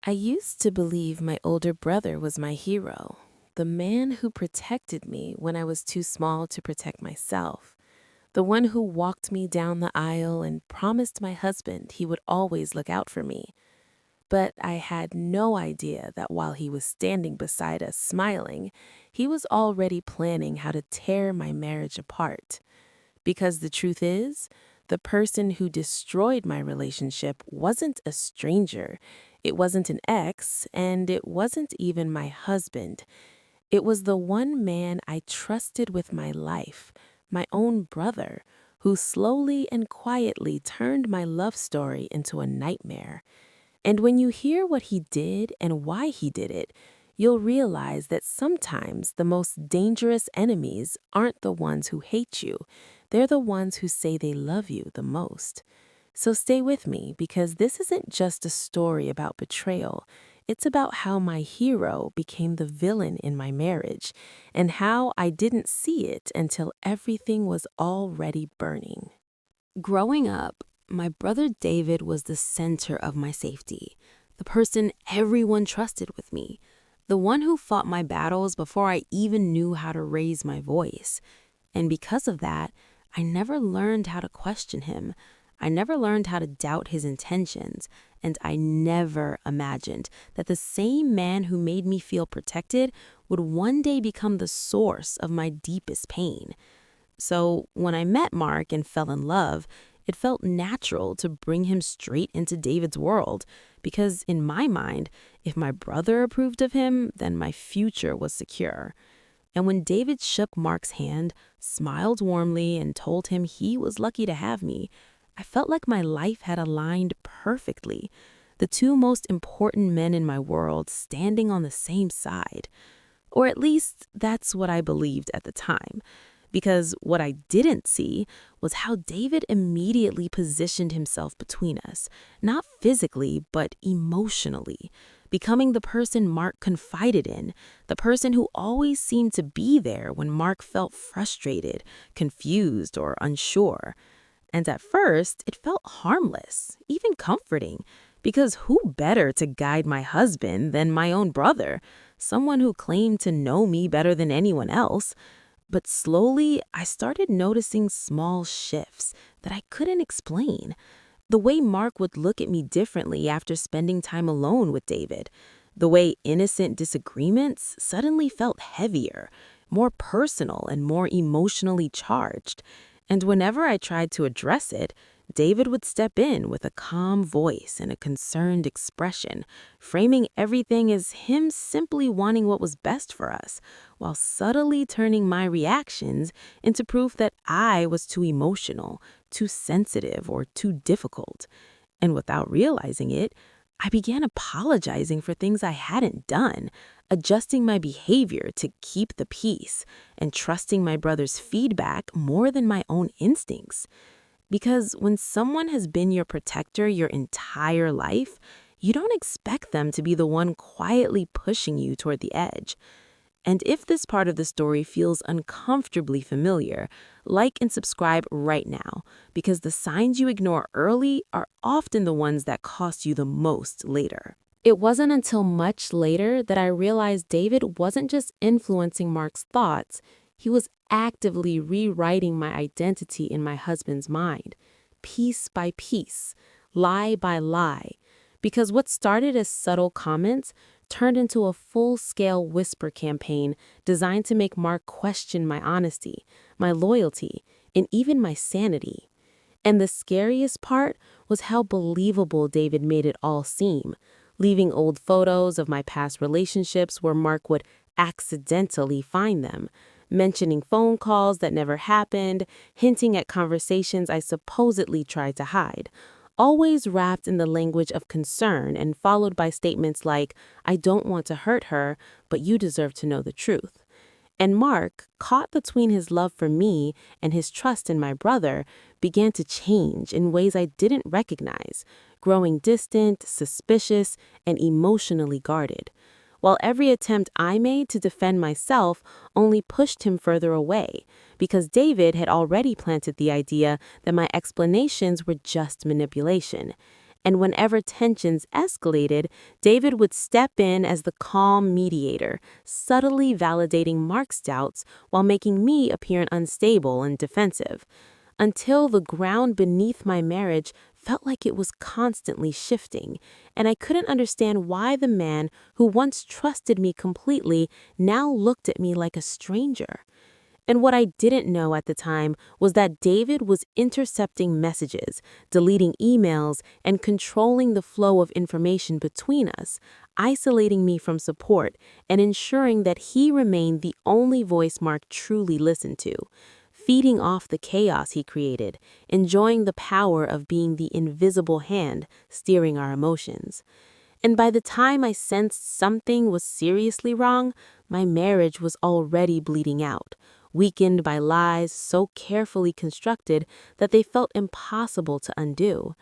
I used to believe my older brother was my hero, the man who protected me when I was too small to protect myself, the one who walked me down the aisle and promised my husband he would always look out for me. But I had no idea that while he was standing beside us smiling, he was already planning how to tear my marriage apart. Because the truth is, the person who destroyed my relationship wasn't a stranger, it wasn't an ex, and it wasn't even my husband. It was the one man I trusted with my life, my own brother, who slowly and quietly turned my love story into a nightmare. And when you hear what he did and why he did it, you'll realize that sometimes the most dangerous enemies aren't the ones who hate you. They're the ones who say they love you the most. So stay with me because this isn't just a story about betrayal. It's about how my hero became the villain in my marriage and how I didn't see it until everything was already burning. Growing up, my brother David was the center of my safety, the person everyone trusted with me, the one who fought my battles before I even knew how to raise my voice. And because of that, I never learned how to question him. I never learned how to doubt his intentions, and I never imagined that the same man who made me feel protected would one day become the source of my deepest pain. So when I met Mark and fell in love, it felt natural to bring him straight into David's world because in my mind, if my brother approved of him, then my future was secure. And when David shook Mark's hand, smiled warmly, and told him he was lucky to have me, I felt like my life had aligned perfectly. The two most important men in my world standing on the same side. Or at least that's what I believed at the time. Because what I didn't see was how David immediately positioned himself between us, not physically, but emotionally, becoming the person Mark confided in, the person who always seemed to be there when Mark felt frustrated, confused, or unsure. And at first, it felt harmless, even comforting, because who better to guide my husband than my own brother, someone who claimed to know me better than anyone else? But slowly, I started noticing small shifts that I couldn't explain. The way Mark would look at me differently after spending time alone with David. The way innocent disagreements suddenly felt heavier, more personal, and more emotionally charged. And whenever I tried to address it, David would step in with a calm voice and a concerned expression, framing everything as him simply wanting what was best for us, while subtly turning my reactions into proof that I was too emotional, too sensitive, or too difficult. And without realizing it, I began apologizing for things I hadn't done, adjusting my behavior to keep the peace, and trusting my brother's feedback more than my own instincts. Because when someone has been your protector your entire life, you don't expect them to be the one quietly pushing you toward the edge. And if this part of the story feels uncomfortably familiar, like and subscribe right now, because the signs you ignore early are often the ones that cost you the most later. It wasn't until much later that I realized David wasn't just influencing Mark's thoughts, he was actively rewriting my identity in my husband's mind, piece by piece, lie by lie. Because what started as subtle comments turned into a full-scale whisper campaign designed to make Mark question my honesty, my loyalty, and even my sanity. And the scariest part was how believable David made it all seem, leaving old photos of my past relationships where Mark would accidentally find them, mentioning phone calls that never happened, hinting at conversations I supposedly tried to hide, always wrapped in the language of concern and followed by statements like, "I don't want to hurt her, but you deserve to know the truth." And Mark, caught between his love for me and his trust in my brother, began to change in ways I didn't recognize, growing distant, suspicious, and emotionally guarded. While every attempt I made to defend myself only pushed him further away, because David had already planted the idea that my explanations were just manipulation. And whenever tensions escalated, David would step in as the calm mediator, subtly validating Mark's doubts while making me appear unstable and defensive, until the ground beneath my marriage felt like it was constantly shifting, and I couldn't understand why the man who once trusted me completely now looked at me like a stranger. And what I didn't know at the time was that David was intercepting messages, deleting emails, and controlling the flow of information between us, isolating me from support, and ensuring that he remained the only voice Mark truly listened to, feeding off the chaos he created, enjoying the power of being the invisible hand steering our emotions. And by the time I sensed something was seriously wrong, my marriage was already bleeding out, weakened by lies so carefully constructed that they felt impossible to undo.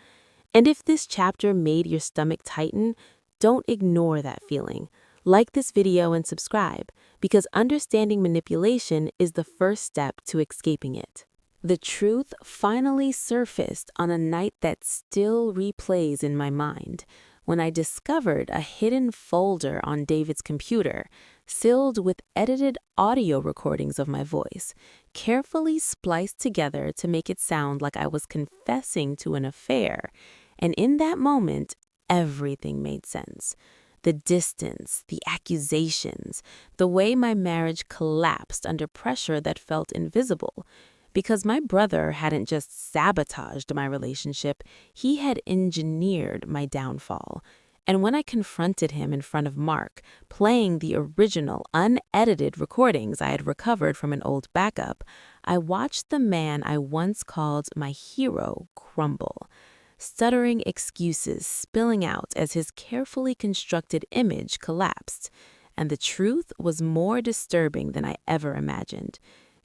And if this chapter made your stomach tighten, don't ignore that feeling. Like this video and subscribe, because understanding manipulation is the first step to escaping it. The truth finally surfaced on a night that still replays in my mind, when I discovered a hidden folder on David's computer, filled with edited audio recordings of my voice, carefully spliced together to make it sound like I was confessing to an affair. And in that moment, everything made sense. The distance, the accusations, the way my marriage collapsed under pressure that felt invisible. Because my brother hadn't just sabotaged my relationship, he had engineered my downfall. And when I confronted him in front of Mark, playing the original, unedited recordings I had recovered from an old backup, I watched the man I once called my hero crumble. Stuttering excuses spilling out as his carefully constructed image collapsed. And the truth was more disturbing than I ever imagined.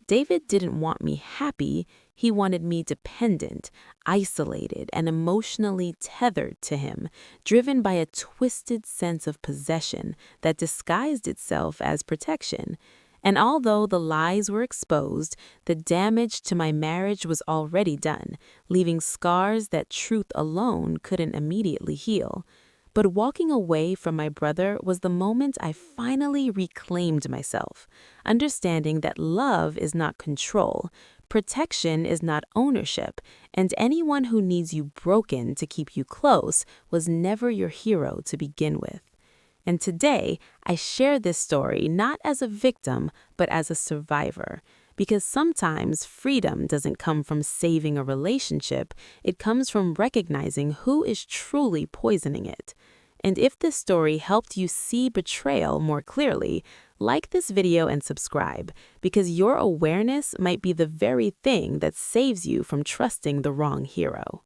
David didn't want me happy, he wanted me dependent, isolated, and emotionally tethered to him, driven by a twisted sense of possession that disguised itself as protection. And although the lies were exposed, the damage to my marriage was already done, leaving scars that truth alone couldn't immediately heal. But walking away from my brother was the moment I finally reclaimed myself, understanding that love is not control, protection is not ownership, and anyone who needs you broken to keep you close was never your hero to begin with. And today, I share this story not as a victim, but as a survivor. Because sometimes freedom doesn't come from saving a relationship, it comes from recognizing who is truly poisoning it. And if this story helped you see betrayal more clearly, like this video and subscribe, because your awareness might be the very thing that saves you from trusting the wrong hero.